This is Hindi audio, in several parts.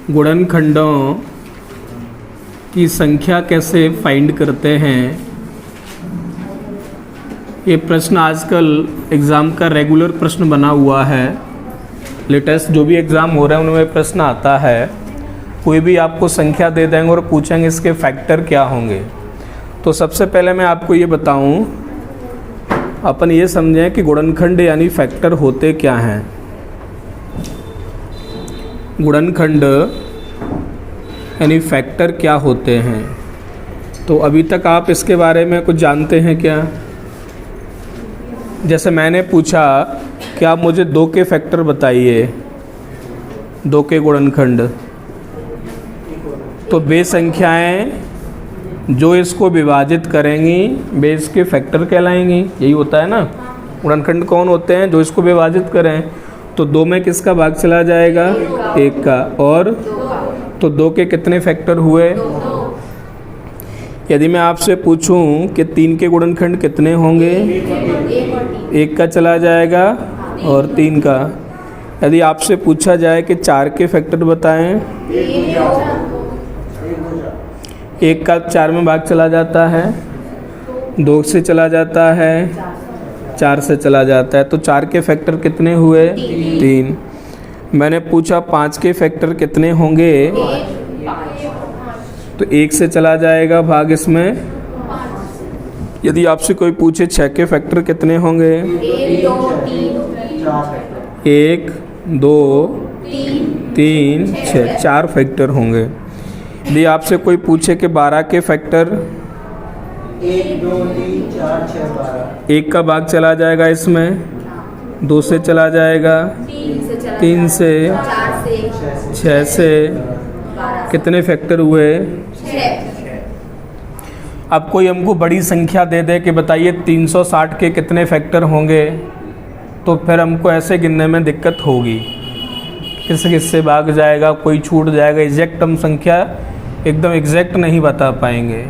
गुणनखंडों की संख्या कैसे फाइंड करते हैं। ये प्रश्न आजकल एग्ज़ाम का रेगुलर प्रश्न बना हुआ है। लेटेस्ट जो भी एग्ज़ाम हो रहा है उनमें प्रश्न आता है। कोई भी आपको संख्या दे देंगे और पूछेंगे इसके फैक्टर क्या होंगे। तो सबसे पहले मैं आपको ये बताऊं, अपन ये समझें कि गुणनखंड यानी फैक्टर होते क्या हैं। गुणनखंड यानी फैक्टर क्या होते हैं। तो अभी तक आप इसके बारे में कुछ जानते हैं क्या? जैसे मैंने पूछा कि आप मुझे 2 के फैक्टर बताइए, 2 के गुणनखंड, तो वे संख्याएं जो इसको विभाजित करेंगी वे इसके फैक्टर कहलाएंगी। यही होता है ना, गुणनखंड कौन होते हैं? जो इसको विभाजित करें। तो 2 में किसका भाग चला जाएगा? 1 का। और तो 2 के कितने फैक्टर हुए? यदि मैं आपसे पूछूं कि 3 के गुणनखंड कितने होंगे? 1 का चला जाएगा और 3 का। यदि आपसे पूछा जाए कि 4 के फैक्टर बताएं, 1 का 4 में भाग चला जाता है, 2 से चला जाता है, 4 से चला जाता है। तो 4 के फैक्टर कितने हुए? 3। मैंने पूछा 5 के फैक्टर कितने होंगे, तो 1 से चला जाएगा भाग इसमें। यदि आपसे कोई पूछे 6 के फैक्टर कितने होंगे, 1 2 3 6, 4 फैक्टर होंगे। यदि आपसे कोई पूछे कि 12 के फैक्टर, 1 2 3 4 6 12, 1 का भाग चला जाएगा इसमें, 2 से चला जाएगा, 3 से, 6 से, कितने फैक्टर हुए? 6। अब कोई हमको बड़ी संख्या दे दे कि बताइए 360 के कितने फैक्टर होंगे, तो फिर हमको ऐसे गिनने में दिक्कत होगी। किससे भाग जाएगा, कोई छूट जाएगा, एग्जैक्ट हम संख्या एकदम एग्जैक्ट नहीं बता पाएंगे।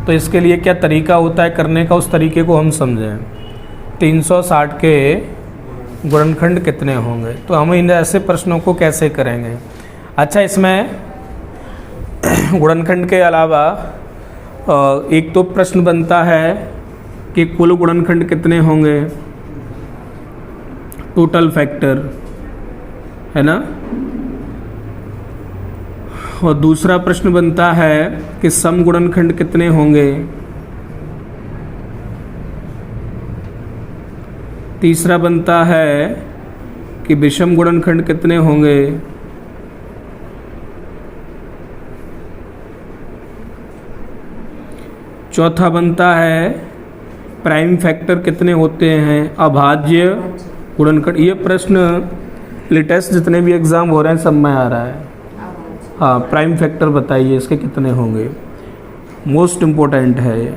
तो इसके लिए क्या तरीका होता है करने का, उस तरीके को हम समझें। 360 के गुणनखंड कितने होंगे, तो हम इन ऐसे प्रश्नों को कैसे करेंगे। अच्छा, इसमें गुणनखंड के अलावा एक तो प्रश्न बनता है कि कुल गुणनखंड कितने होंगे, टोटल फैक्टर, है ना। और दूसरा प्रश्न बनता है कि सम गुणनखंड कितने होंगे। तीसरा बनता है कि विषम गुणनखंड कितने होंगे। चौथा बनता है प्राइम फैक्टर कितने होते हैं, अभाज्य गुणनखंड। ये प्रश्न लेटेस्ट जितने भी एग्ज़ाम हो रहे हैं सब में आ रहा है। हाँ, प्राइम फैक्टर बताइए इसके कितने होंगे, मोस्ट इम्पोर्टेंट है ये।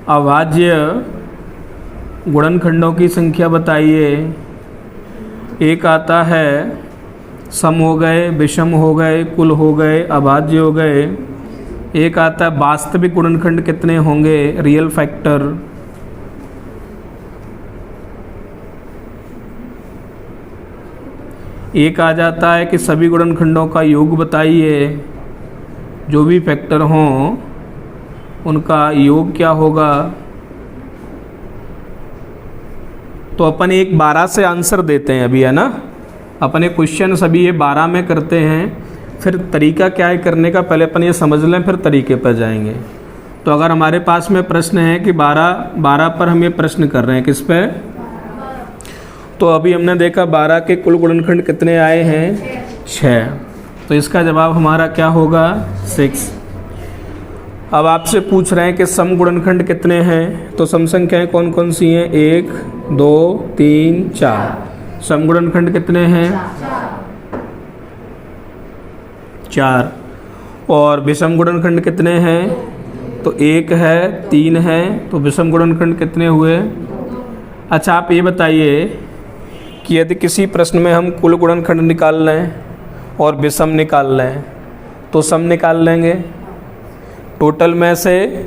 अभाज्य गुणनखंडों की संख्या बताइए। एक आता है सम हो गए, विषम हो गए, कुल हो गए, अभाज्य हो गए। एक आता है वास्तविक गुणनखंड कितने होंगे, रियल फैक्टर। एक आ जाता है कि सभी गुणनखंडों का योग बताइए, जो भी फैक्टर हों उनका योग क्या होगा। तो अपन एक 12 से आंसर देते हैं अभी, है ना। अपन एक क्वेश्चन सभी ये 12 में करते हैं। फिर तरीका क्या है करने का, पहले अपन ये समझ लें फिर तरीके पर जाएंगे। तो अगर हमारे पास में प्रश्न है कि 12 पर हम ये प्रश्न कर रहे हैं, किस पे, तो अभी हमने देखा 12 के कुल गुणनखंड कितने आए हैं, 6। तो इसका जवाब हमारा क्या होगा, 6। अब आपसे पूछ रहे हैं कि सम गुणनखंड कितने हैं, तो सम संख्याएं कौन कौन सी हैं, 1 2 3 4। सम गुणनखंड कितने हैं, 4। और विषम गुणनखंड कितने हैं, तो 1 है, 3 है। तो विषम गुणनखंड कितने हुए। अच्छा, आप ये बताइए कि यदि किसी प्रश्न में हम कुल गुणनखंड निकाल लें और विषम निकाल लें, तो सम निकाल लेंगे। टोटल में से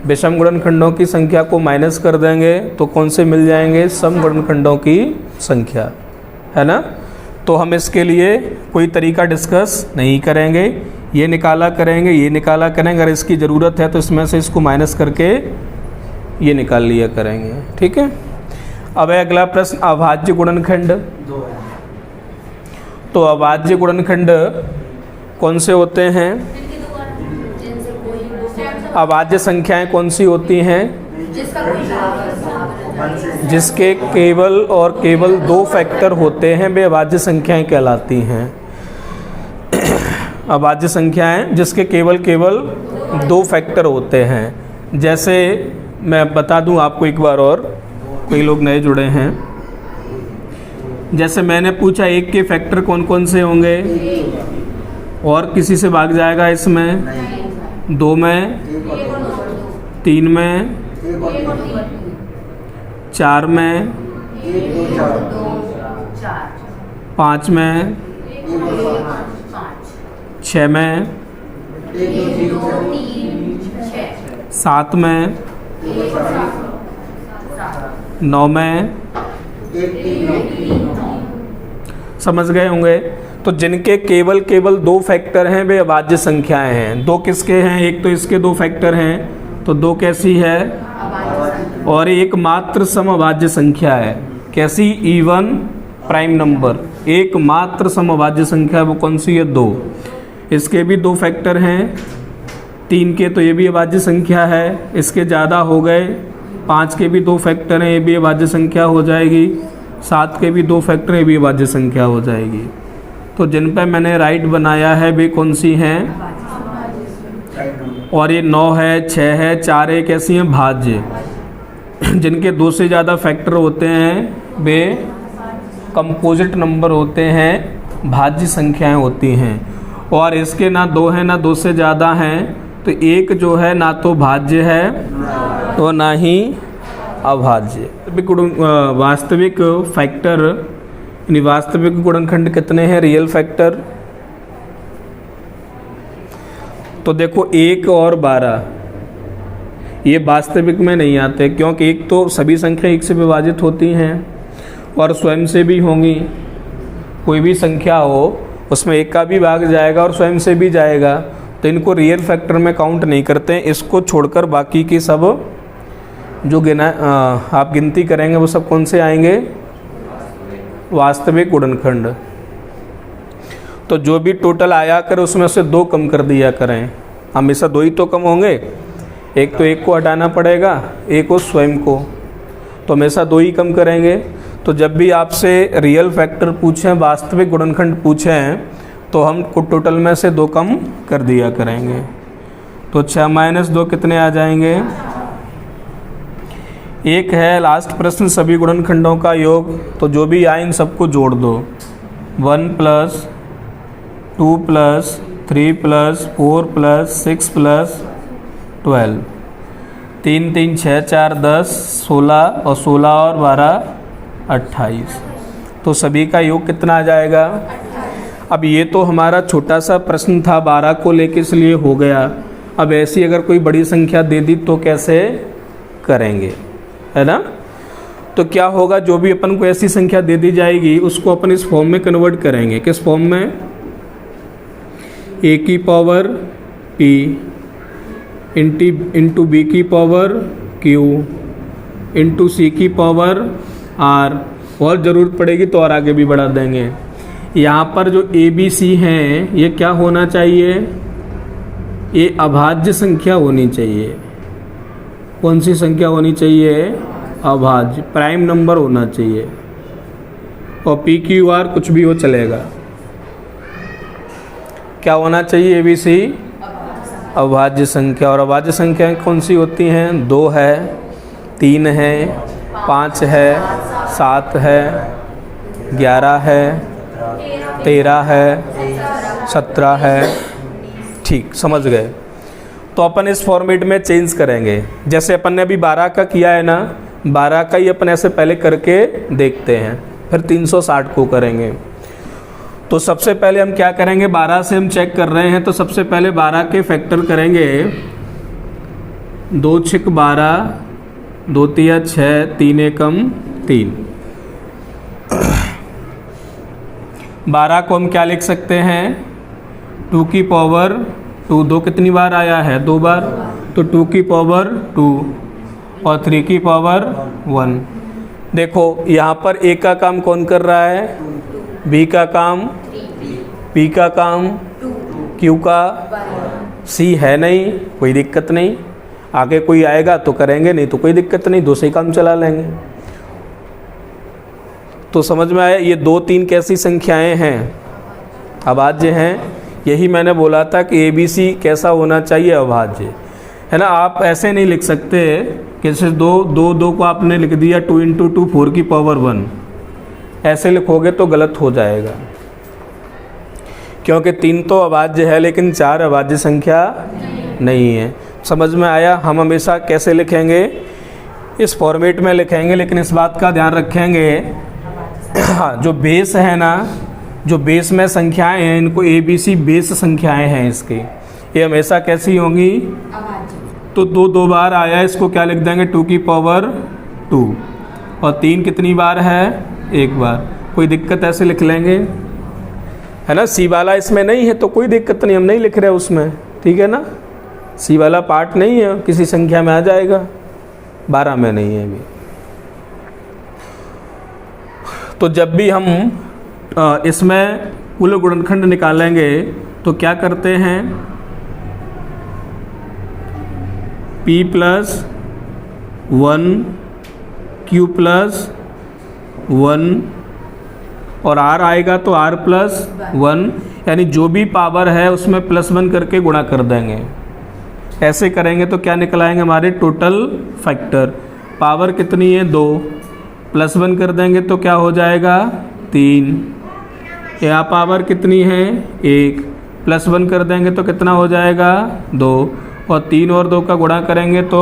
विषम गुणनखंडों की संख्या को माइनस कर देंगे तो कौन से मिल जाएंगे, सम गुणनखंडों की संख्या, है ना। तो हम इसके लिए कोई तरीका डिस्कस नहीं करेंगे, ये निकाला करेंगे, ये निकाला करेंगे। अगर इसकी ज़रूरत है तो इसमें से इसको माइनस करके ये निकाल लिया करेंगे। ठीक है। अब है अगला प्रश्न, अभाज्य गुणनखंड। तो अभाज्य गुणनखंड कौन से होते हैं? अभाज्य संख्याएं कौन सी होती हैं? जिसके केवल और केवल 2 फैक्टर होते हैं वे अभाज्य संख्याएं कहलाती हैं। अभाज्य संख्याएं जिसके केवल 2 फैक्टर होते हैं। जैसे मैं बता दूं आपको एक बार, और कोई लोग नए जुड़े हैं। जैसे मैंने पूछा 1 के फैक्टर कौन कौन से होंगे, और किसी से भाग जाएगा इसमें, 2 में, 3 में, 4 में, 5 में, 6 में, 7 में, 9 में। समझ गए होंगे। तो जिनके केवल 2 फैक्टर हैं वे अभाज्य संख्याएं हैं। 2 किसके हैं? एक तो इसके 2 फैक्टर हैं, तो 2 कैसी है? और एक मात्र समअभाज्य संख्या है। कैसी? Even prime number. एक मात्र समअभाज्य संख्या है, वो कौन सी है? 2। इसके भी 2 फैक्टर हैं, 3 के, तो ये भी अभाज्य संख्या है। इसके ज़्यादा हो गए, 5 के भी 2 फैक्टर हैं, ये भी अभाज्य संख्या हो जाएगी। 7 के भी 2 फैक्टर, ये भी अभाज्य संख्या हो जाएगी। तो जिन पे मैंने राइट बनाया है वे कौन सी हैं? और ये 9 है, 6 है, 4 है, कैसी हैं? भाज्य। जिनके 2 से ज़्यादा फैक्टर होते हैं वे कंपोजिट नंबर होते हैं, भाज्य संख्याएं होती हैं। और इसके ना 2 हैं ना 2 से ज़्यादा हैं, तो एक जो है ना तो भाज्य है तो ना ही अभाज्य। वास्तविक फैक्टर यानी वास्तविक गुणनखंड कितने हैं? Real factor. तो देखो 1 और 12 ये वास्तविक में नहीं आते, क्योंकि एक तो सभी संख्या 1 से विभाजित होती हैं और स्वयं से भी होंगी। कोई भी संख्या हो उसमें 1 का भी भाग जाएगा और स्वयं से भी जाएगा, तो इनको रियल फैक्टर में काउंट नहीं करते हैं। इसको छोड़कर बाकी की सब जो आप गिनती करेंगे वो सब कौन से आएंगे? वास्तविक गुणनखंड। तो जो भी टोटल आया कर उसमें से 2 कम कर दिया करें। हमेशा 2 ही तो कम होंगे, एक तो 1 को हटाना पड़ेगा, एक को स्वयं को, तो हमेशा 2 ही कम करेंगे। तो जब भी आपसे रियल फैक्टर पूछें, वास्तविक गुणनखंड पूछें, तो हम टोटल में से 2 कम कर दिया करेंगे। तो 6 - 2 कितने आ जाएंगे? 1 है लास्ट प्रश्न, सभी गुणनखंडों का योग। तो जो भी आए इन सबको जोड़ दो। 1 + 2 + 3 + 4 + 6 + 12, 3 3 6 4 10 16 और 16 और 12 28। तो सभी का योग कितना आ जाएगा? अब ये तो हमारा छोटा सा प्रश्न था, 12 को लेके, इसलिए हो गया। अब ऐसी अगर कोई बड़ी संख्या दे दी तो कैसे करेंगे, है ना? तो क्या होगा, जो भी अपन को ऐसी संख्या दे दी जाएगी उसको अपन इस फॉर्म में कन्वर्ट करेंगे। किस फॉर्म में? a की पावर p इंटू b की पावर q इंटू c की पावर r, और ज़रूरत पड़ेगी तो और आगे भी बढ़ा देंगे। यहाँ पर जो a b c हैं ये क्या होना चाहिए? ये अभाज्य संख्या होनी चाहिए। कौन सी संख्या होनी चाहिए? अभाज्य, प्राइम नंबर होना चाहिए। और p q r कुछ भी हो चलेगा। क्या होना चाहिए? a b c अभाज्य संख्या। और अभाज्य संख्याएं कौन सी होती हैं? 2 है, 3 है, 5 है, 7 है, 11 है, 13 है, 17 है। ठीक, समझ गए। तो अपन इस फॉर्मेट में चेंज करेंगे। जैसे अपन ने अभी 12 का किया है ना, 12 का ही अपन ऐसे पहले करके देखते हैं, फिर 360 को करेंगे। तो सबसे पहले हम क्या करेंगे, 12 से हम चेक कर रहे हैं, तो सबसे पहले 12 के फैक्टर करेंगे। 2 × 6 = 12, 2 × 3 = 6, 3 × 1 = 3। 12 को हम क्या लिख सकते हैं, 2 की पावर 2, 2 कितनी बार आया है, 2 बार, तो 2 की पावर 2 और 3 की पावर 1। देखो यहाँ पर ए का काम कौन कर रहा है, बी का काम, पी का काम, क्यू का, सी है नहीं, कोई दिक्कत नहीं, आगे कोई आएगा तो करेंगे, नहीं तो कोई दिक्कत नहीं, 2 से ही काम चला लेंगे। तो समझ में आया, ये 2 3 कैसी संख्याएं हैं, अभाज्य हैं। यही मैंने बोला था कि ए बी सी कैसा होना चाहिए, अभाज्य, है ना। आप ऐसे नहीं लिख सकते कि जैसे 2 को आपने लिख दिया 2 × 2 4 की पावर 1, ऐसे लिखोगे तो गलत हो जाएगा, क्योंकि 3 तो अभाज्य है लेकिन 4 अभाज्य संख्या नहीं है। समझ में आया। हम हमेशा कैसे लिखेंगे, इस फॉर्मेट में लिखेंगे, लेकिन इस बात का ध्यान रखेंगे, हाँ, जो बेस है ना, जो बेस में संख्याएं हैं, इनको ए बी सी बेस संख्याएं हैं इसकी, ये हमेशा कैसी होंगी, तो 2 बार आया, इसको क्या लिख देंगे, 2 की पावर 2, और 3 कितनी बार है, 1 बार, कोई दिक्कत, ऐसे लिख लेंगे, है ना। सी वाला इसमें नहीं है तो कोई दिक्कत नहीं, हम नहीं लिख रहे उसमें, ठीक है ना। सी वाला पार्ट नहीं है, किसी संख्या में आ जाएगा, 12 में नहीं है अभी। तो जब भी हम इसमें कुल गुणनखंड निकालेंगे तो क्या करते हैं, P + 1 Q + 1 और R आएगा तो R + 1, यानी जो भी पावर है उसमें +1 करके गुणा कर देंगे। ऐसे करेंगे तो क्या निकल आएंगे हमारे टोटल फैक्टर। पावर कितनी है, 2, +1 कर देंगे तो क्या हो जाएगा, 3। यहाँ पावर कितनी है, 1, +1 कर देंगे तो कितना हो जाएगा, 2, और 3 और 2 का गुणा करेंगे तो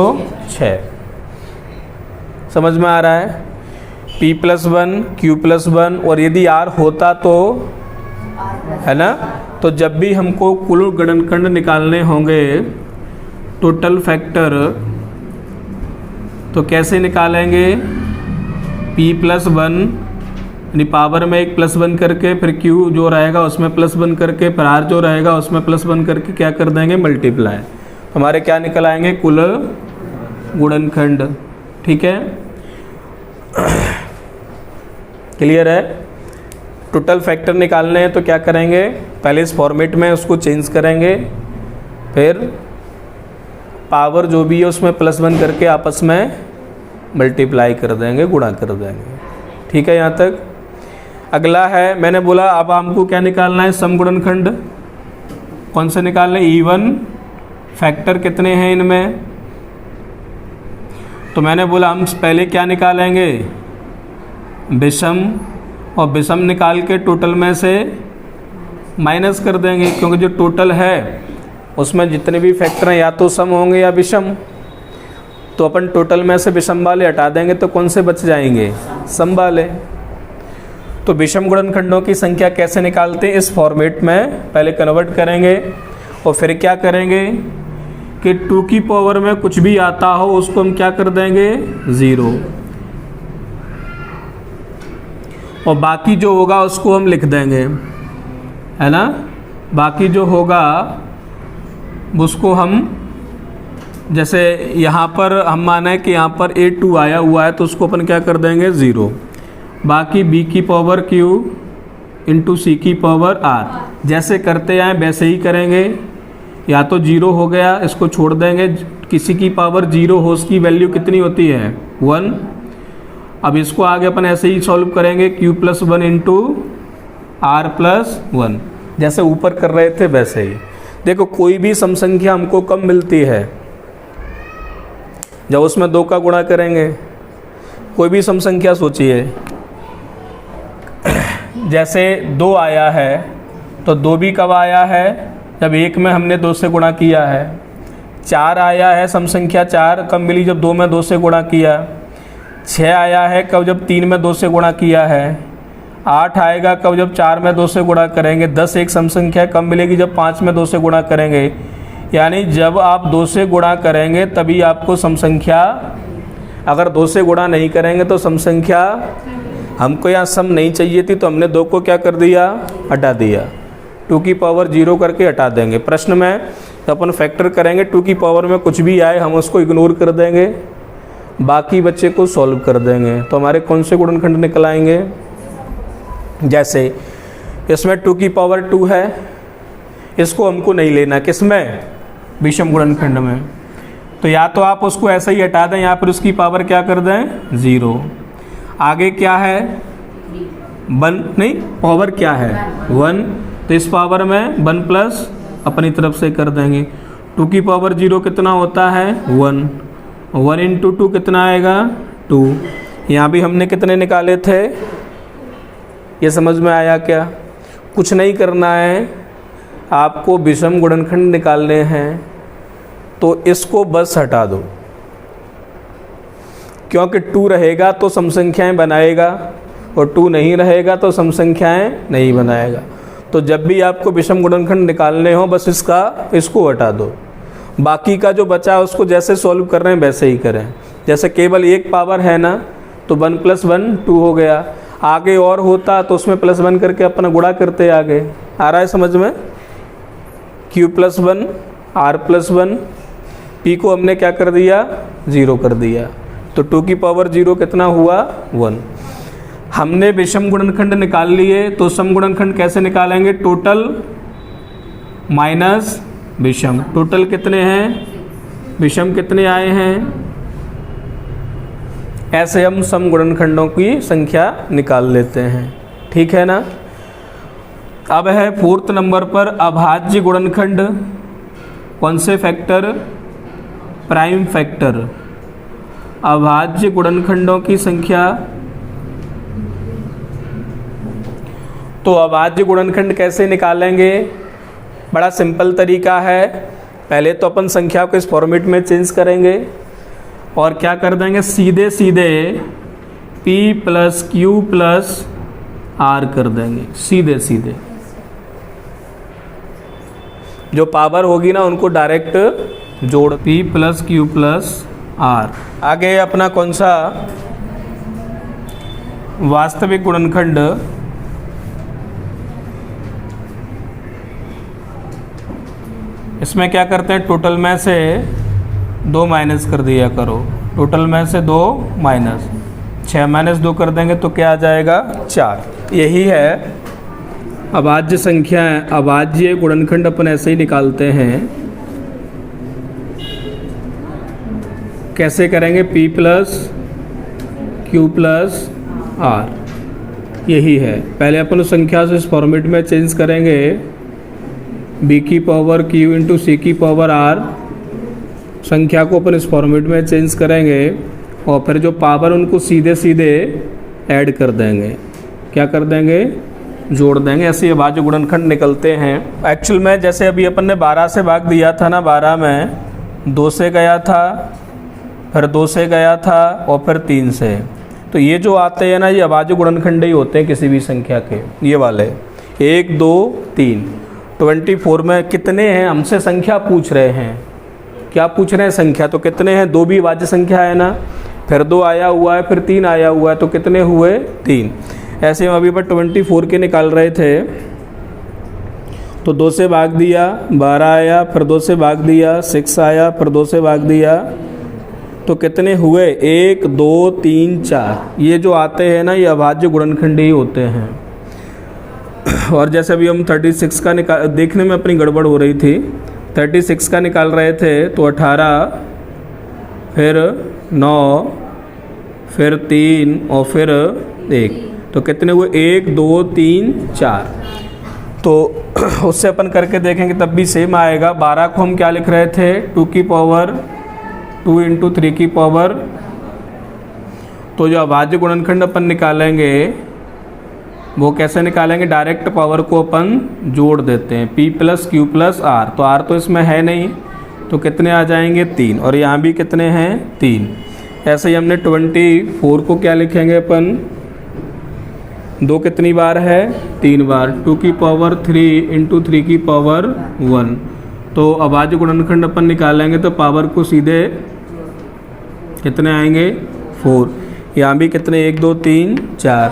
6। समझ में आ रहा है। P + 1 Q + 1, और यदि R होता तो, है ना, तो जब भी हमको कुल गुणनखंड निकालने होंगे, टोटल फैक्टर, तो कैसे निकालेंगे, P + 1 यानी पावर में एक +1 करके, फिर Q जो रहेगा उसमें +1 करके, फिर R जो रहेगा उसमें +1 करके क्या कर देंगे, मल्टीप्लाई। हमारे क्या निकल आएंगे, कुल गुणनखंड। ठीक है, क्लियर है। टोटल फैक्टर निकालने हैं तो क्या करेंगे, पहले इस फॉर्मेट में उसको चेंज करेंगे, फिर पावर जो भी है उसमें +1 करके आपस में मल्टीप्लाई कर देंगे, गुणा कर देंगे। ठीक है, यहाँ तक। अगला है, मैंने बोला अब हमको क्या निकालना है, सम गुणनखंड। कौन से निकालने, इवन फैक्टर कितने हैं इनमें, तो मैंने बोला हम पहले क्या निकालेंगे, विषम, और विषम निकाल के टोटल में से माइनस कर देंगे, क्योंकि जो टोटल है उसमें जितने भी फैक्टर हैं या तो सम होंगे या विषम, तो अपन टोटल में से विषम वाले हटा देंगे तो कौन से बच जाएंगे, सम वाले। तो विषम गुणनखंडों की संख्या कैसे निकालते हैं, इस फॉर्मेट में पहले कन्वर्ट करेंगे, और फिर क्या करेंगे कि 2 की पावर में कुछ भी आता हो उसको हम क्या कर देंगे, 0, और बाकी जो होगा उसको हम लिख देंगे, है ना। बाकी जो होगा उसको हम, जैसे यहाँ पर हम माने कि यहाँ पर A2 आया हुआ है तो उसको अपन क्या कर देंगे, 0। बाकी B की पावर Q × C की पावर R, जैसे करते आए वैसे ही करेंगे। या तो 0 हो गया, इसको छोड़ देंगे, किसी की पावर 0 हो उसकी वैल्यू कितनी होती है, 1। अब इसको आगे अपन ऐसे ही सॉल्व करेंगे, Q + 1 × R + 1, जैसे ऊपर कर रहे थे वैसे ही। देखो कोई भी सम संख्या हमको कम मिलती है जब उसमें 2 का गुणा करेंगे। कोई भी सम संख्या सोचिए, जैसे 2 आया है तो 2 भी कब आया है, जब 1 में हमने 2 से गुणा किया है। 4 आया है सम संख्या, 4 कब मिली, जब 2 में 2 से गुणा किया। 6 आया है कब, जब 3 में 2 से गुणा किया है। 8 आएगा कब, जब 4 में 2 से गुणा करेंगे। 10 एक सम संख्या कब मिलेगी, जब 5 में 2 से गुणा करेंगे। यानी जब आप 2 से गुणा करेंगे तभी आपको सम संख्या, अगर 2 से गुणा नहीं करेंगे तो सम संख्या हमको यहाँ सम नहीं चाहिए थी तो हमने 2 को क्या कर दिया, हटा दिया। 2 की पावर 0 करके हटा देंगे। प्रश्न में तो अपन फैक्टर करेंगे, 2 की पावर में कुछ भी आए हम उसको इग्नोर कर देंगे, बाकी बच्चे को सॉल्व कर देंगे। तो हमारे कौन से गुणनखंड निकल आएंगे? जैसे इसमें 2 की पावर 2 है, इसको हमको नहीं लेना, किसमें? विषम गुणनखंड में। तो या तो आप उसको ऐसा ही हटा दें या फिर उसकी पावर क्या कर दें, 0। आगे क्या है? 1 नहीं, पावर क्या है? 1। तो इस पावर में 1 प्लस अपनी तरफ से कर देंगे। 2 की पावर 0 कितना होता है? 1। 1 इंटू 2 कितना आएगा? 2। यहाँ भी हमने कितने निकाले थे? ये समझ में आया क्या? कुछ नहीं करना है, आपको विषम गुणनखंड निकालने हैं तो इसको बस हटा दो, क्योंकि 2 रहेगा तो सम संख्याएं बनाएगा और 2 नहीं रहेगा तो सम संख्याएं नहीं बनाएगा। तो जब भी आपको विषम गुणनखंड निकालने हो बस इसको हटा दो, बाकी का जो बचा उसको जैसे सॉल्व कर रहे हैं वैसे ही करें। जैसे केवल एक पावर है ना, तो 1 + 1 2 हो गया। आगे और होता तो उसमें +1 करके अपना गुणा करते आगे। आ रहा है समझ में? Q + 1 R + 1, P को हमने क्या कर दिया? 0 कर दिया। तो 2 की पावर 0 कितना हुआ? 1। हमने विषम गुणनखंड निकाल लिए, तो सम गुणनखंड कैसे निकालेंगे? टोटल माइनस विषम। टोटल कितने हैं, विषम कितने आए हैं, ऐसे हम सम गुणनखंडों की संख्या निकाल लेते हैं। ठीक है ना? अब है 4th नंबर पर अभाज्य गुणनखंड। कौन से फैक्टर? Prime factor. अभाज्य गुणनखंडों की संख्या। तो अभाज्य गुणनखंड कैसे निकालेंगे? बड़ा सिंपल तरीका है। पहले तो अपन संख्या को इस फॉर्मेट में चेंज करेंगे और क्या कर देंगे, सीधे सीधे P + Q + R कर देंगे। सीधे सीधे जो पावर होगी ना उनको डायरेक्ट जोड़, P + Q + R। आगे अपना कौन सा वास्तविक गुणनखंड? इसमें क्या करते हैं, टोटल में से 2 माइनस कर दिया करो। टोटल में से 2 माइनस 6 - 2 कर देंगे तो क्या आ जाएगा? 4। यही है अभाज्य संख्याएं। अभाज्य गुणनखंड अपन ऐसे ही निकालते हैं। कैसे करेंगे? P + Q + R। यही है। पहले अपन उस संख्या से इस फॉर्मेट में चेंज करेंगे, B की पावर Q × C की पावर R। संख्या को अपन इस फॉर्मेट में चेंज करेंगे और फिर जो पावर उनको सीधे सीधे ऐड कर देंगे। क्या कर देंगे? जोड़ देंगे। ऐसे अभाज्य गुणनखंड निकलते हैं। एक्चुअल में जैसे अभी अपन ने 12 से भाग दिया था ना, 12 में 2 से गया था, फिर 2 से गया था और फिर 3 से। तो ये जो आते हैं ना, ये अभाज्य गुणनखंड ही होते हैं किसी भी संख्या के। ये वाले 1 2 3। 24 में कितने हैं, हमसे संख्या पूछ रहे हैं। क्या पूछ रहे हैं? संख्या। तो कितने हैं? 2 भी वाज्य संख्या है ना, फिर 2 आया हुआ है, फिर 3 आया हुआ है, तो कितने हुए? 3। ऐसे हम अभी पर 24 के निकाल रहे थे। तो 2 से भाग दिया, 12 आया, फिर 2 से भाग दिया, 6 आया, फिर 2 से भाग दिया, तो कितने हुए? 1 2 3 4। ये जो आते हैं ना, ये अभाज्य गुणनखंड ही होते हैं। और जैसे अभी हम 36 का देखने में अपनी गड़बड़ हो रही थी। 36 का निकाल रहे थे तो 18, फिर 9, फिर 3 और फिर 1, तो कितने हुए? 1 2 3 4। तो उससे अपन करके देखेंगे तब भी सेम आएगा। 12 को हम क्या लिख रहे थे? 2 की पावर 2 × 3 की पावर। तो जो अभाज्य गुणनखंड अपन निकालेंगे वो कैसे निकालेंगे? डायरेक्ट पावर को अपन जोड़ देते हैं, P + Q + R। तो R तो इसमें है नहीं, तो कितने आ जाएंगे? 3। और यहाँ भी कितने हैं? 3। ऐसे ही हमने 24 को क्या लिखेंगे अपन? 2 कितनी बार है? 3 बार। 2 की पावर 3 × 3 की पावर 1। तो अभाज्य गुणनखंड अपन निकालेंगे तो पावर को सीधे कितने आएंगे? 4। यहाँ भी कितने 1 2 3 4।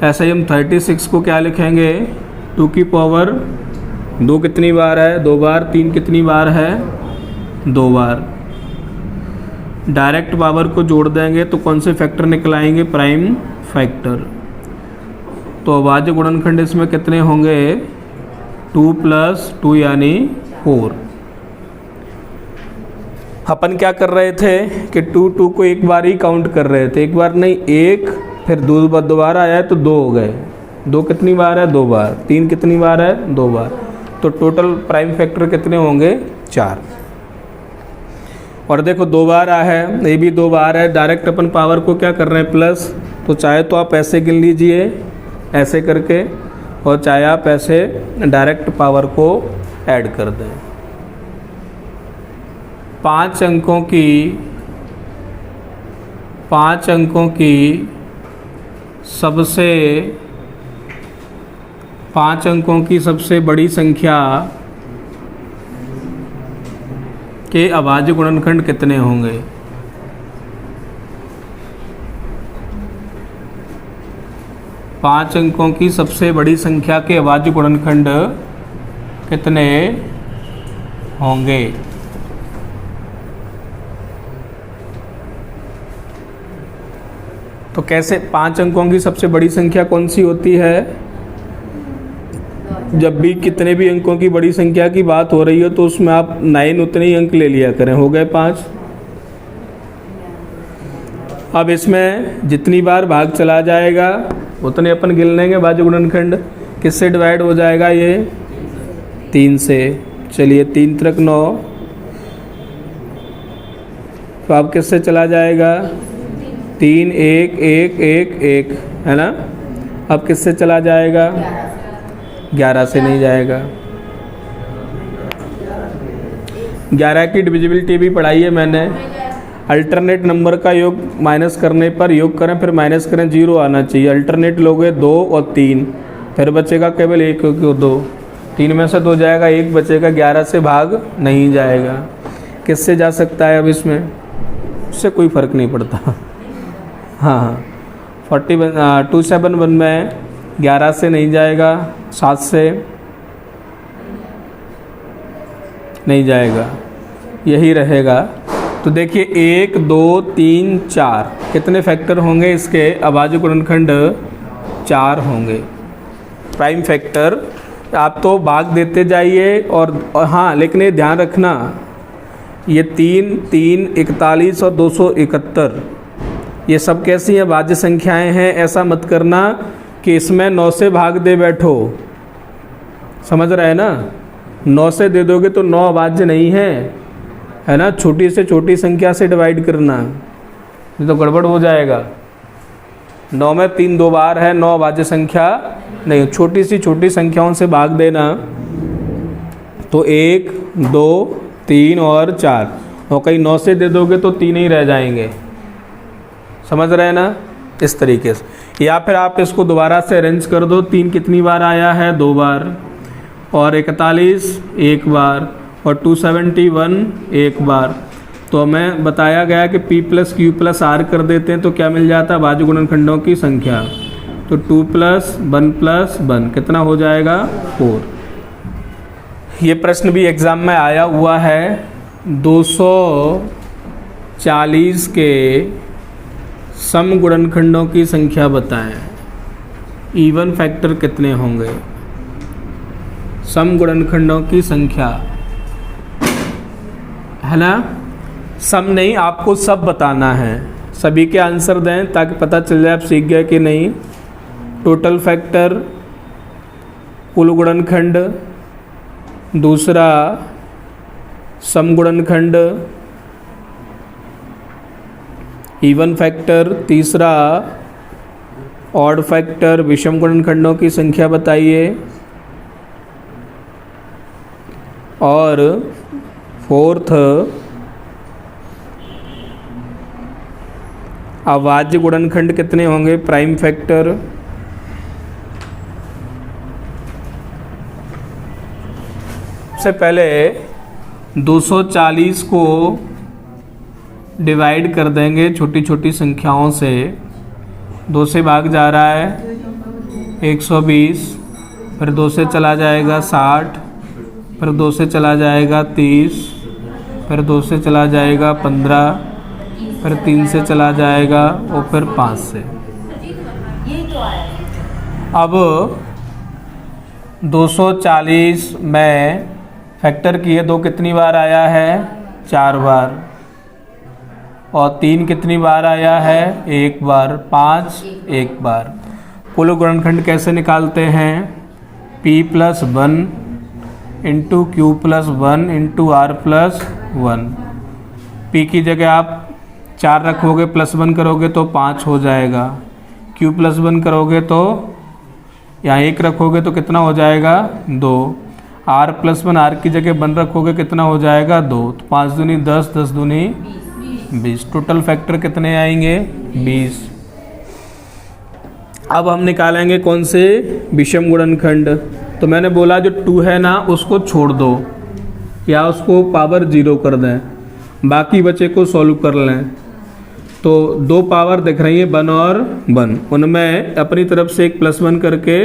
ऐसे ही हम 36 को क्या लिखेंगे 2 की पावर 2 कितनी बार है 2 बार, 3 कितनी बार है 2 बार। डायरेक्ट पावर को जोड़ देंगे तो कौन से फैक्टर निकल आएंगे प्राइम फैक्टर। तो अभाज्य गुणनखंड इसमें कितने होंगे 2 + 2 यानी 4। अपन क्या कर रहे थे कि 2 को एक बार ही काउंट कर रहे थे, एक बार नहीं, एक फिर दोबारा आया तो 2 हो गए। 2 कितनी बार है 2 बार, 3 कितनी बार है 2 बार। तो टोटल प्राइम फैक्टर कितने होंगे 4। और देखो 2 बार आया है, ये भी 2 बार है। डायरेक्ट अपन पावर को क्या कर रहे हैं प्लस, तो चाहे तो आप ऐसे गिन लीजिए ऐसे करके, और चाहे आप ऐसे डायरेक्ट पावर को ऐड कर दें। 5 अंकों की सबसे बड़ी संख्या के अभाज्य गुणनखंड कितने होंगे। पाँच अंकों की सबसे बड़ी संख्या के अभाज्य गुणनखंड कितने होंगे। तो कैसे 5 अंकों की सबसे बड़ी संख्या कौन सी होती है। जब भी कितने भी अंकों की बड़ी संख्या की बात हो रही हो तो उसमें आप 9 उतने ही अंक ले लिया करें, हो गए 5। अब इसमें जितनी बार भाग चला जाएगा उतने अपन गिन लेंगे अभाज्य गुणनखंड। किससे डिवाइड हो जाएगा ये 3 से। चलिए 3 × 9, तो अब किससे चला जाएगा 3 1 1 1 1 है ना। अब किससे चला जाएगा 11 से नहीं जाएगा। 11 की डिविजिबिलिटी भी पढ़ाई है मैंने। अल्टरनेट नंबर का योग माइनस करने पर योग करें फिर माइनस करें 0 आना चाहिए। अल्टरनेट लोगे 2 और 3, फिर बचेगा केवल 1 क्योंकि 2, 3 में से 2 जाएगा, 1 बचेगा, 11 से भाग नहीं जाएगा। किससे जा सकता है अब इसमें, उससे कोई फ़र्क नहीं पड़ता। हाँ 271 में 11 से नहीं जाएगा, 7 से नहीं जाएगा, यही रहेगा। तो देखिए 1 2 3 4 कितने फैक्टर होंगे इसके अभाज्य गुणनखंड 4 होंगे। प्राइम फैक्टर आप तो भाग देते जाइए और हाँ, लेकिन ये ध्यान रखना ये 3 3 41 और 271 ये सब कैसी हैं भाज्य संख्याएं हैं। ऐसा मत करना कि इसमें 9 से भाग दे बैठो, समझ रहे हैं ना। 9 से दे दोगे तो 9 अभाज्य नहीं है ना। छोटी से छोटी संख्या से डिवाइड करना, ये तो गड़बड़ हो जाएगा। 9 में 3 2 बार है, 9 अभाज्य संख्या नहीं। छोटी सी छोटी संख्याओं से भाग देना, तो 1 2 3 और 4, और कहीं 9 से दे दोगे तो 3 ही रह जाएंगे, समझ रहे हैं ना। इस तरीके से, या फिर आप इसको दोबारा से अरेंज कर दो। 3 कितनी बार आया है 2 बार, और 41 1 बार, और 271 1 बार। तो हमें बताया गया कि P + Q + R कर देते हैं तो क्या मिल जाता है अभाज्य गुणनखंडों की संख्या। तो 2 + 1 + 1 कितना हो जाएगा 4। ये प्रश्न भी एग्ज़ाम में आया हुआ है। 240 के सम गुणनखंडों की संख्या बताएं, इवन फैक्टर कितने होंगे। सम गुणनखंडों की संख्या है ना, सम नहीं, आपको सब बताना है। सभी के आंसर दें ताकि पता चल जाए आप सीख गए कि नहीं। टोटल फैक्टर, कुल गुणनखंड, दूसरा सम गुणनखंड, इवन फैक्टर, तीसरा ऑड फैक्टर, विषम गुणनखंडों की संख्या बताइए, और फोर्थ अभाज्य गुणनखंड कितने होंगे प्राइम फैक्टर। सबसे पहले 240 को डिवाइड कर देंगे छोटी छोटी संख्याओं से। 2 से भाग जा रहा है 120, फिर 2 से चला जाएगा 60, फिर 2 से चला जाएगा 30, फिर 2 से चला जाएगा 15, फिर 3 से चला जाएगा और फिर 5 से। अब 240 में फैक्टर किए 2 कितनी बार आया है? 4 बार। और 3 कितनी बार आया है? 1 बार। 5 1 बार। कुल गुणनखंड कैसे निकालते हैं? P + 1 into Q + 1 into R + 1। P की जगह आप 4 रखोगे, +1 करोगे तो 5 हो जाएगा। Q + 1 करोगे तो यहाँ 1 रखोगे तो कितना हो जाएगा? 2। R + 1 R की जगह 1 रखोगे कितना हो जाएगा? 2। तो 5 दूनी 10, 10 दूनी 20। टोटल फैक्टर कितने आएंगे? 20। अब हम निकालेंगे कौन से? विषम गुणनखंड। तो मैंने बोला जो 2 है ना उसको छोड़ दो या उसको पावर 0 कर दें, बाकी बचे को सॉल्व कर लें। तो 2 पावर दिख रही है 1 और 1, उनमें अपनी तरफ से एक +1 करके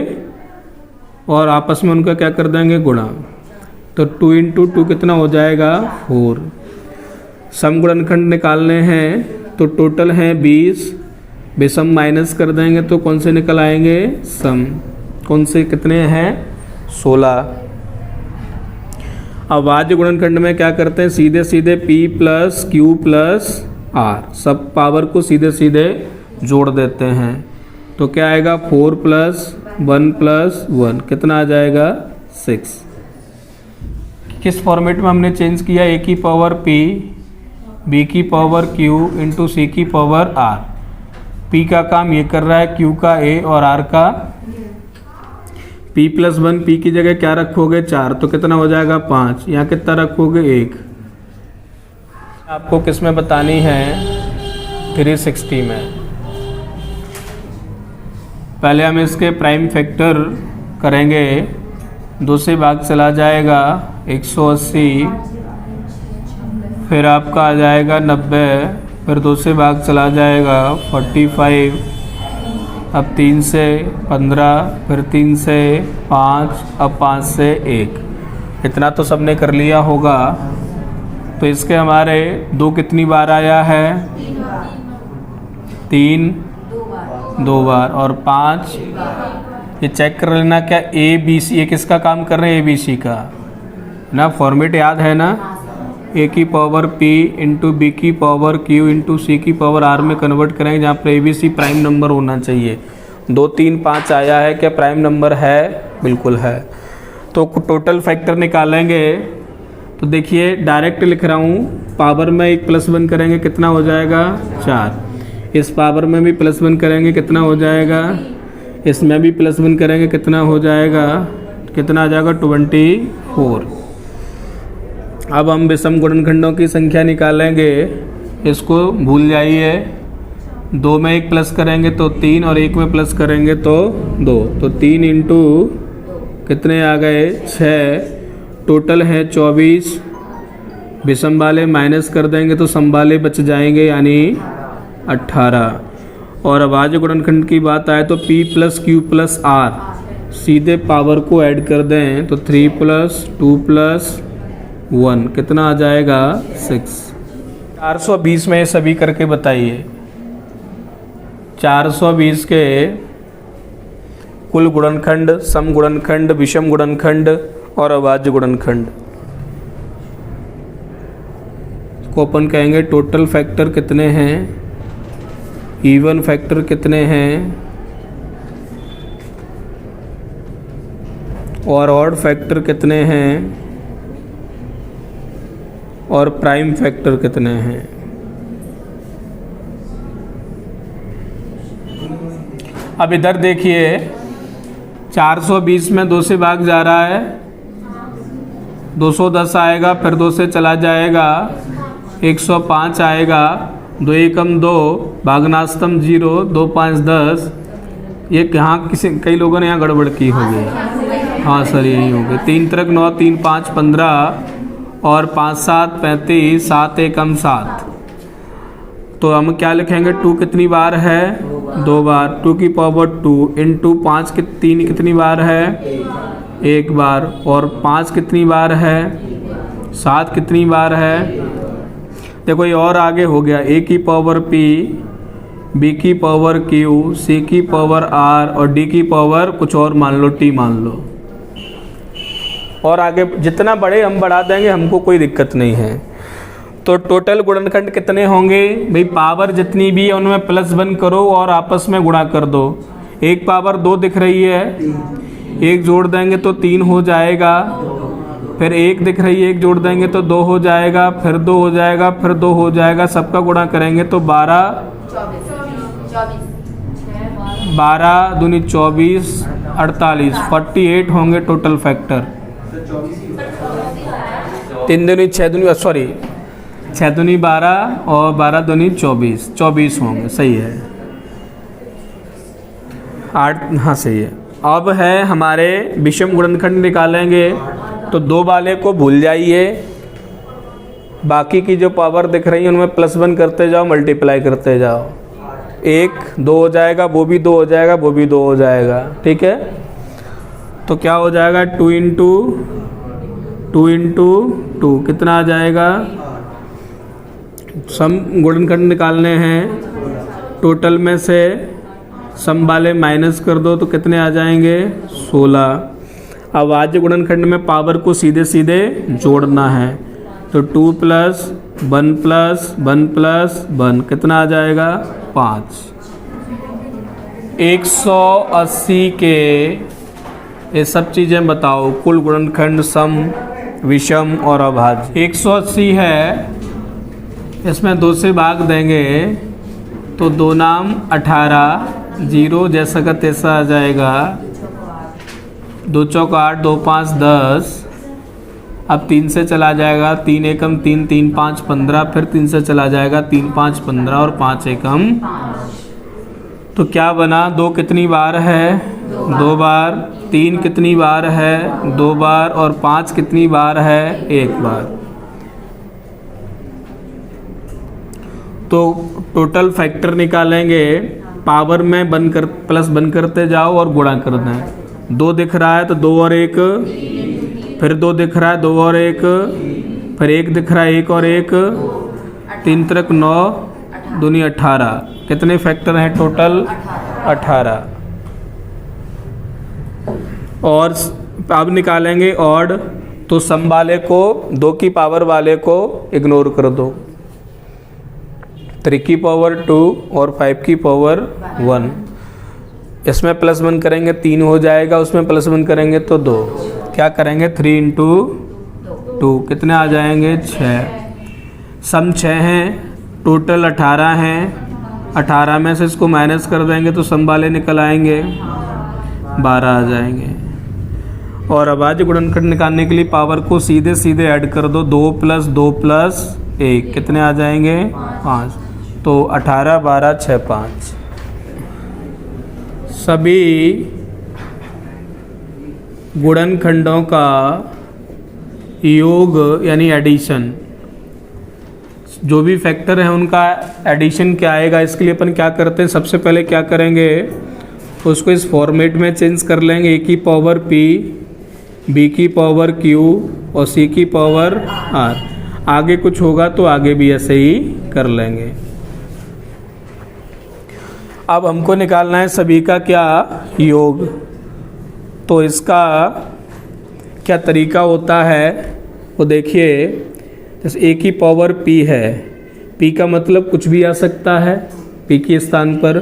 और आपस में उनका क्या कर देंगे? गुणा। तो 2 × 2 कितना हो जाएगा? 4। सम गुणनखंड निकालने हैं तो टोटल हैं 20, विषम माइनस कर देंगे तो कौन से निकल आएंगे? सम। कौन से कितने हैं? 16। अब भाज्य गुणनखंड में क्या करते हैं? सीधे सीधे P + Q + R सब पावर को सीधे सीधे जोड़ देते हैं। तो क्या आएगा? 4 + 1 + 1 कितना आ जाएगा? 6। किस फॉर्मेट में हमने चेंज किया? A की पावर P, B की पावर Q इंटू C की पावर R। P का काम ये कर रहा है, Q का A और R का। P + 1 P की जगह क्या रखोगे? 4, तो कितना हो जाएगा? 5। यहाँ कितना रखोगे? 1। आपको किस में बतानी है? 360 में। पहले हम इसके प्राइम फैक्टर करेंगे। 2 से भाग चला जाएगा 180, फिर आपका आ जाएगा 90, फिर 2 से भाग चला जाएगा 45, अब 3 से 15, फिर 3 से 5, अब 5 से 1। इतना तो सबने कर लिया होगा। तो इसके हमारे 2 कितनी बार आया है? 3 2 बार और 5। ये चेक कर लेना क्या A B C ये किसका काम कर रहे हैं? ABC का ना। फॉर्मेट याद है ना? A की पावर P इंटू B की पावर Q इंटू C की पावर R में कन्वर्ट करेंगे, जहाँ पर ABC प्राइम नंबर होना चाहिए। 2 3 5 आया है, क्या प्राइम नंबर है? बिल्कुल है। तो टोटल फैक्टर निकालेंगे तो देखिए डायरेक्ट लिख रहा हूँ। पावर में एक +1 करेंगे कितना हो जाएगा? 4। इस पावर में भी +1 करेंगे कितना हो जाएगा? इसमें भी +1 करेंगे कितना हो जाएगा? कितना आ जाएगा? 24। अब हम विषम गुणनखंडों की संख्या निकालेंगे। इसको भूल जाइए। 2 में एक प्लस करेंगे तो 3 और 1 में प्लस करेंगे तो 2। तो 3 इंटू कितने आ गए? 6। टोटल है 24। विषम वाले माइनस कर देंगे तो सम वाले बच जाएंगे, यानी 18। और अभाज्य गुणनखंड की बात आए तो P + Q + R सीधे पावर को ऐड कर दें तो 3 + 2 + 1 कितना आ जाएगा? 6। 420 में सभी करके बताइए। 420 के कुल गुणनखंड, सम गुणनखंड, विषम गुणनखंड और अभाज्य गुणनखंड को अपन कहेंगे टोटल फैक्टर कितने हैं, इवन फैक्टर कितने हैं और ऑड फैक्टर कितने हैं और प्राइम फैक्टर कितने हैं। अब इधर देखिए 420 में 2 से भाग जा रहा है, 210 आएगा, फिर 2 से चला जाएगा 105 आएगा, 2 एकम 2, भागनास्तम 0, 2 5 10। ये यहाँ कई लोगों ने यहाँ गड़बड़ की होगी। हाँ सर यही हो गए। 3 त्रिक 9, 3 5 15 और 5 7 35, 7 एकम 7। तो हम क्या लिखेंगे, 2 कितनी बार है, 2 बार, 2 की पावर 2 इंटू 5 की 3 कितनी बार है, 1 बार, और 5 कितनी बार है, 7 कितनी बार है। देखो ये और आगे हो गया, A की पावर P, B की पावर Q, C की पावर R और D की पावर कुछ और मान लो, T मान लो। और आगे जितना बड़े हम बढ़ा देंगे, हमको कोई दिक्कत नहीं है। तो टोटल गुणनखंड कितने होंगे भाई, पावर जितनी भी है उनमें +1 करो और आपस में गुणा कर दो। एक पावर 2 दिख रही है, एक जोड़ देंगे तो 3 हो जाएगा, फिर एक दिख रही है, एक जोड़ देंगे तो 2 हो जाएगा, फिर 2 हो जाएगा, फिर 2 हो जाएगा, सबका गुणा करेंगे तो 12 दूनी 24 48 48 होंगे टोटल फैक्टर। 3 दूनी 6 दूनी 6 दूनी 12 और 12 दूनी 24 होंगे, सही है। 8, हाँ सही है। अब है हमारे विषम गुणनखंड निकालेंगे, तो 2 वाले को भूल जाइए, बाकी की जो पावर दिख रही है उनमें +1 करते जाओ, मल्टीप्लाई करते जाओ। 1 2 हो जाएगा, वो भी 2 हो जाएगा, वो भी 2 हो जाएगा, ठीक है। तो क्या हो जाएगा, 2 इंटू 2 कितना आ जाएगा, सम गुणनखंड निकालने हैं, टोटल में से सम वाले माइनस कर दो तो कितने आ जाएंगे, 16। अब आज गुणनखंड में पावर को सीधे सीधे जोड़ना है, तो 2 + 1 + 1 + 1 कितना आ जाएगा, 5। 180 के ये सब चीज़ें बताओ, कुल गुणनखंड, सम, विषम और अभाज्य। 180 है, इसमें 2 से भाग देंगे तो 2 नाम 18, 0 जैसा का तैसा आ जाएगा, 2 चौक 8, 2 5 10। अब 3 से चला जाएगा, 3 एकम 3, 3 5 15, फिर 3 से चला जाएगा, 3 5 15 और 5 एकम। तो क्या बना, 2 कितनी बार है, 2 बार, 3 कितनी बार है, 2 बार, और 5 कितनी बार है, 1 बार। तो टोटल फैक्टर निकालेंगे, पावर में +1 करते जाओ और गुणा करना है। 2 दिख रहा है तो 2 और 1, फिर 2 दिख रहा है 2 और 1, फिर 1 दिख रहा है 1 और 1, 3 त्रिक 9, दूनी 18। कितने फैक्टर हैं टोटल, 18। और अब निकालेंगे ऑड, तो सम वाले को, 2 की पावर वाले को इग्नोर कर दो, 3 की पावर 2 और 5 की पावर 1। इसमें +1 करेंगे 3 हो जाएगा, उसमें +1 करेंगे तो 2। क्या करेंगे, 3 इंटू 2 कितने आ जाएंगे, 6। सम 6 हैं, टोटल 18 हैं, 18 में से इसको माइनस कर देंगे तो सम वाले निकल आएंगे, 12 आ जाएंगे। और अभाज्य गुणनखंड निकालने के लिए पावर को सीधे सीधे ऐड कर दो, 2 + 2 + 1 कितने आ जाएंगे, 5। तो 18 12 6 5। सभी गुणनखंडों का योग यानी एडिशन, जो भी फैक्टर है उनका एडिशन क्या आएगा, इसके लिए अपन क्या करते हैं, सबसे पहले क्या करेंगे, उसको इस फॉर्मेट में चेंज कर लेंगे। A की पावर P, B की पावर Q और C की पावर R। आगे कुछ होगा तो आगे भी ऐसे ही कर लेंगे। अब हमको निकालना है सभी का क्या योग, तो इसका क्या तरीका होता है वो देखिए। जैसे A की पावर P है, P का मतलब कुछ भी आ सकता है P के स्थान पर,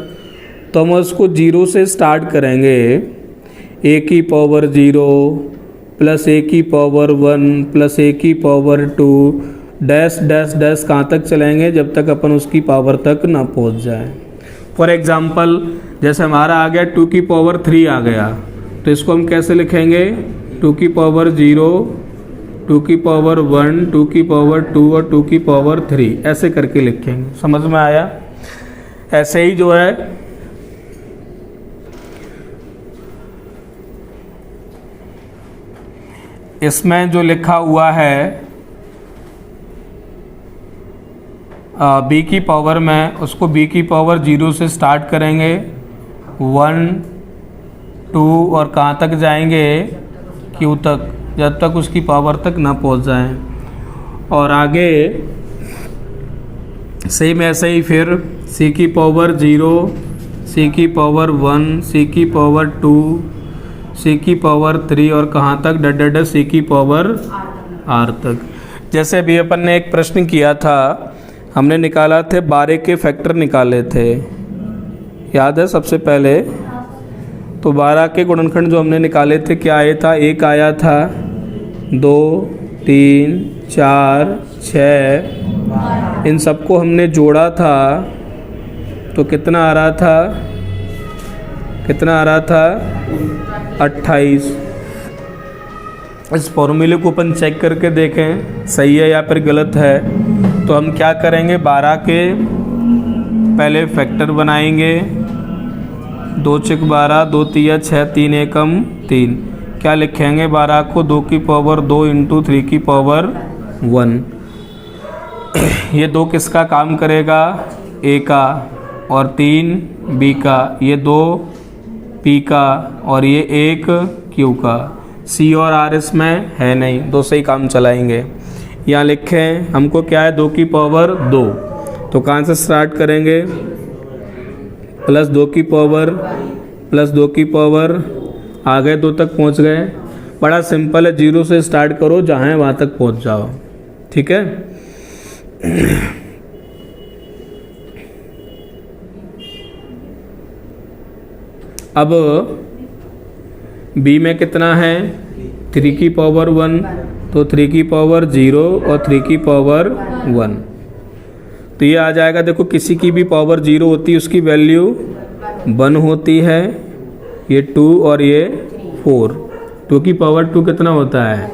तो हम उसको 0 से स्टार्ट करेंगे। A की पावर 0 + A की पावर 1 + A की पावर 2 डैश डैश डैश कहाँ तक चलेंगे, जब तक अपन उसकी पावर तक ना पहुँच जाए। फॉर एग्ज़ाम्पल जैसे हमारा आ गया 2 की पावर 3 आ गया, तो इसको हम कैसे लिखेंगे, 2 की पावर 0, 2 की पावर 1, 2 की पावर 2 और 2 की पावर 3 ऐसे करके लिखेंगे। समझ में आया। ऐसे ही जो है इसमें जो लिखा हुआ है बी की पावर में, उसको बी की पावर 0 से स्टार्ट करेंगे 1 2 और कहाँ तक जाएंगे, क्यू तक, जब तक उसकी पावर तक ना पहुँच जाएं। और आगे सेम ऐसे ही फिर सी की पावर 0, सी की पावर 1, सी की पावर 2, सी की पावर 3 और कहाँ तक डड सी की पावर आर तक। जैसे अभी अपन ने एक प्रश्न किया था, हमने निकाला थे 12 के फैक्टर निकाले थे, याद है सबसे पहले। तो 12 के गुणनखंड जो हमने निकाले थे क्या आया था, एक आया था 2 3 4 6, इन सबको हमने जोड़ा था तो कितना आ रहा था, कितना आ रहा था 28। इस फॉर्मूले को अपन चेक करके देखें सही है या फिर गलत है। तो हम क्या करेंगे, 12 के पहले फैक्टर बनाएंगे, 2 छक 12, 2 तिया 6, 3 एकम 3। क्या लिखेंगे, 12 को 2 की पावर 2 इंटू 3 की पावर 1। ये 2 किसका काम करेगा, ए का, और 3 बी का, ये 2 पी का, और ये 1 क्यू का। सी और आर इसमें है नहीं, 2 से ही काम चलाएंगे। यहाँ लिखें हमको क्या है, 2 की पावर 2, तो कहाँ से स्टार्ट करेंगे, प्लस 2 की पावर, प्लस 2 की पावर, आ गए 2 तक पहुँच गए। बड़ा सिंपल है, 0 से स्टार्ट करो, जहाँ है वहाँ तक पहुँच जाओ, ठीक है। अब बी में कितना है, 3 की पावर 1, तो 3 की पावर 0 और 3 की पावर 1, तो ये आ जाएगा। देखो किसी की भी पावर 0 होती है उसकी वैल्यू 1 होती है, ये 2 और ये 4। 2 की पावर 2 कितना होता है,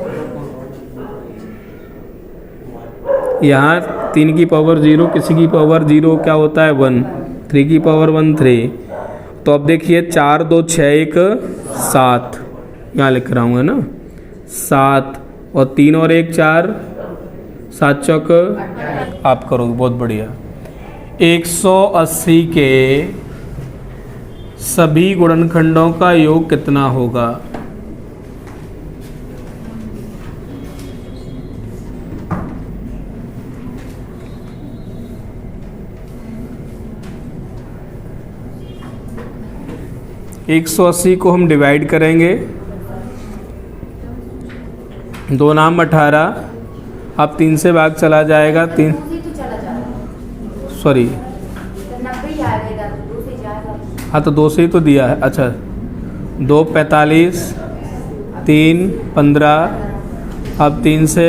यहाँ 3 की पावर 0, किसी की पावर 0 क्या होता है 1, 3 की पावर 1 3। तो अब देखिए 4 2 6 1 7, यहाँ लिख रहा हूँ है ना 7, और 3 और 1 4, 7 चौक आप करोगे, बहुत बढ़िया। 180 के सभी गुणनखंडों का योग कितना होगा, एक 180 को हम डिवाइड करेंगे, 2 नाम 18, अब 3 से भाग चला जाएगा, 3 सॉरी हाँ तो 2 से ही तो दिया है, अच्छा 2 45, 3 15, अब 3 से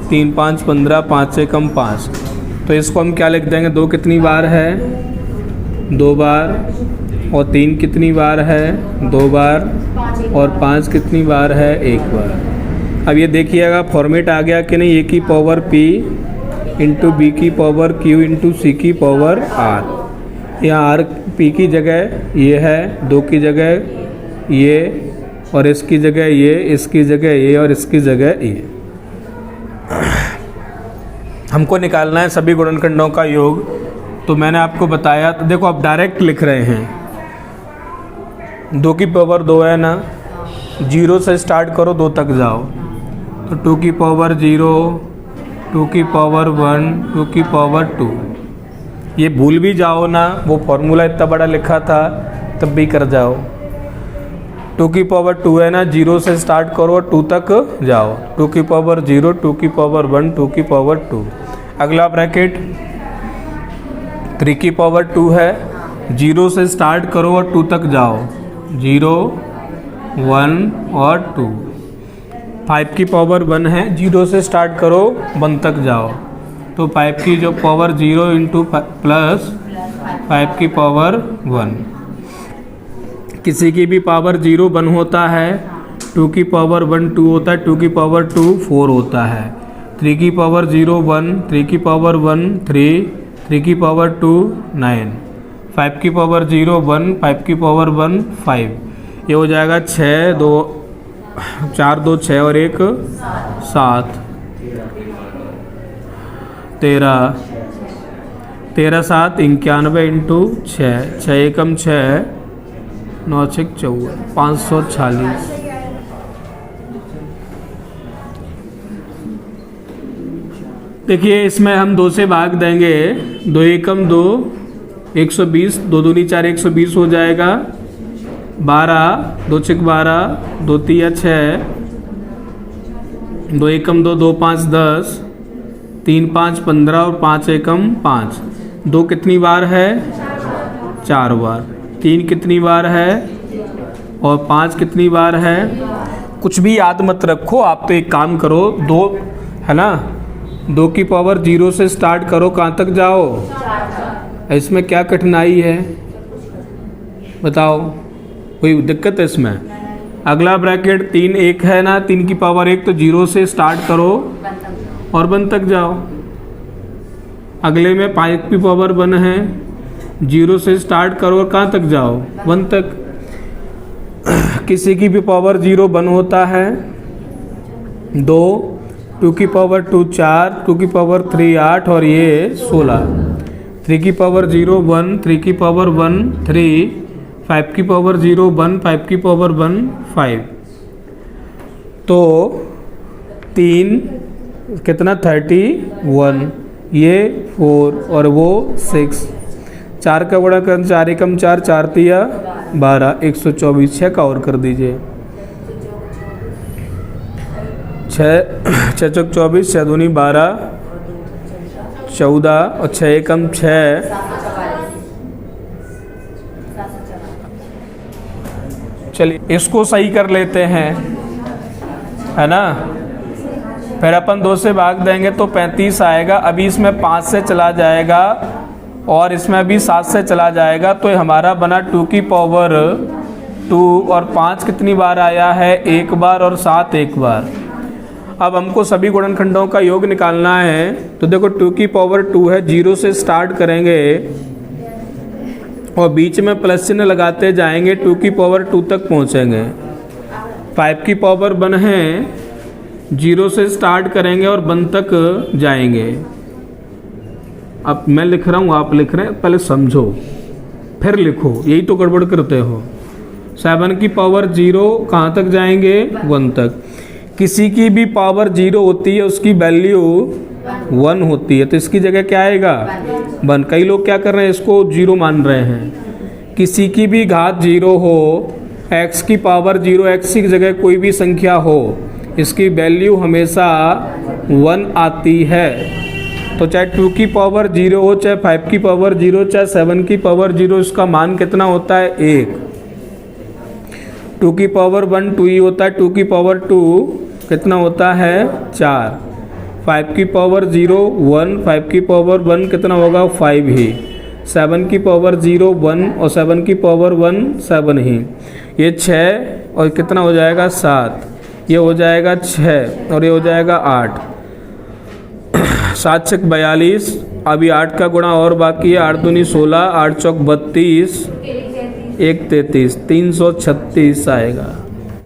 3 5 15, 5 से कम 5, तो इसको हम क्या लिख देंगे, 2 कितनी बार है 2 बार, और 3 कितनी बार है 2 बार, और 5 कितनी बार है 1 बार। अब ये देखिएगा फॉर्मेट आ गया कि नहीं, ए की पावर p इंटू बी की पावर q इंटू सी की पावर r। यहाँ r p की जगह ये है, 2 की जगह ये, और इसकी जगह ये, इसकी जगह ये, और इसकी जगह ये। हमको निकालना है सभी गुणनखंडों का योग, तो मैंने आपको बताया। तो देखो आप डायरेक्ट लिख रहे हैं, 2 की पावर 2 है ना, 0 से स्टार्ट करो 2 तक जाओ, तो 2 की पावर 0, 2 की पावर 1, 2 की पावर 2। ये भूल भी जाओ ना, वो फॉर्मूला इतना बड़ा लिखा था तब भी कर जाओ। 2 की पावर 2 है ना, 0 से स्टार्ट करो 2 तक जाओ, 2 की पावर 0, 2 की पावर 1, 2 की पावर 2। अगला ब्रैकेट 3 की पावर 2 है, 0 से स्टार्ट करो और 2 तक जाओ, 0 1 और 2। 5 की पावर 1 है, 0 से स्टार्ट करो 1 तक जाओ, तो 5 की जो पावर 0 इंटू प्लस 5 की पावर 1। किसी की भी पावर 0 1 होता है, 2 की पावर 1 2 होता है, 2 की पावर 2 4 होता है, 3 की पावर 0 1, 3 की पावर 1 3, 3 की पावर 2 9, 5 की पावर 0 1, 5 की पावर 1 5। ये हो जाएगा 6 2 4 2 6 और 1 7 13 13 7 91 इंटू 6, 6 एकम 6, 9 6 14, 546। देखिए इसमें हम 2 से भाग देंगे, 2 एकम 2, 120, 2 दूनी 4, 120 हो जाएगा। 12, 2 6 12, 2 3 6, 2 एकम 2, 2 5 10, 3 5 15 और 5 एकम 5। 2 कितनी बार है? 4 बार। 3 कितनी बार है? और 5 कितनी बार है? कुछ भी याद मत रखो, आप तो एक काम करो, 2 है ना, 2 की पावर 0 से स्टार्ट करो, कहाँ तक जाओ? इसमें क्या कठिनाई है बताओ, कोई दिक्कत है इसमें? अगला ब्रैकेट 3 1 है ना, 3 की पावर 1, तो 0 से स्टार्ट करो और 1 तक जाओ। अगले में 5 की पावर 1 है, 0 से स्टार्ट करो और कहाँ तक जाओ? 1 तक। किसी की भी पावर 0 1 होता है। 2, 2 की पावर 2 4, 2 की पावर 3 8 और ये 16। 3 की पावर 0 1, 3 की पावर 1 3, 5 की पावर 0 1, 5 की पावर 1 5। तो 3 कितना 31, ये 4 और वो 6। 4 का बड़ा कर, 4 एकम 4, 4 तिया 12, 124। 6 का और कर दीजिए, 6 6 चौक 24, 6 दूनी 12, 14 और 6 एकम 6। चलिए इसको सही कर लेते हैं, है ना। फिर अपन 2 से भाग देंगे तो 35 आएगा। अभी इसमें 5 से चला जाएगा और इसमें अभी 7 से चला जाएगा, तो हमारा बना 2 की पावर 2 और 5 कितनी बार आया है? 1 बार और 7 1 बार। अब हमको सभी गुणनखंडों का योग निकालना है, तो देखो 2 की पावर 2 है, 0 से स्टार्ट करेंगे और बीच में प्लस चिन्ह लगाते जाएंगे, 2 की पावर 2 तक पहुंचेंगे। 5 की पावर 1 है, 0 से स्टार्ट करेंगे और 1 तक जाएंगे। अब मैं लिख रहा हूँ, आप लिख रहे हैं, पहले समझो फिर लिखो, यही तो गड़बड़ करते हो। 7 की पावर 0 कहाँ तक जाएंगे? 1 तक। किसी की भी पावर 0 होती है, उसकी वैल्यू 1 होती है, तो इसकी जगह क्या आएगा? 1। कई लोग क्या कर रहे हैं, इसको 0 मान रहे हैं। किसी की भी घात 0 हो, x की पावर 0, x की जगह कोई भी संख्या हो, इसकी वैल्यू हमेशा 1 आती है। तो चाहे 2 की पावर 0 हो, चाहे 5 की पावर 0, चाहे 7 की पावर 0, इसका मान कितना होता है? 1। 2 की पावर 1 2 ही होता है, 2 की पावर 2 कितना होता है? 4। 5 की पावर 0 1, 5 की पावर 1 कितना होगा? 5 ही। 7 की पावर 0 1 और 7 की पावर 1 7 ही। ये 6 और कितना हो जाएगा? 7। ये हो जाएगा 6 और ये हो जाएगा 8। 7 6 42, अभी 8 का गुणा और बाकी है। 8 दूनी 16, 8 चौक 32, 1 33, 336 आएगा।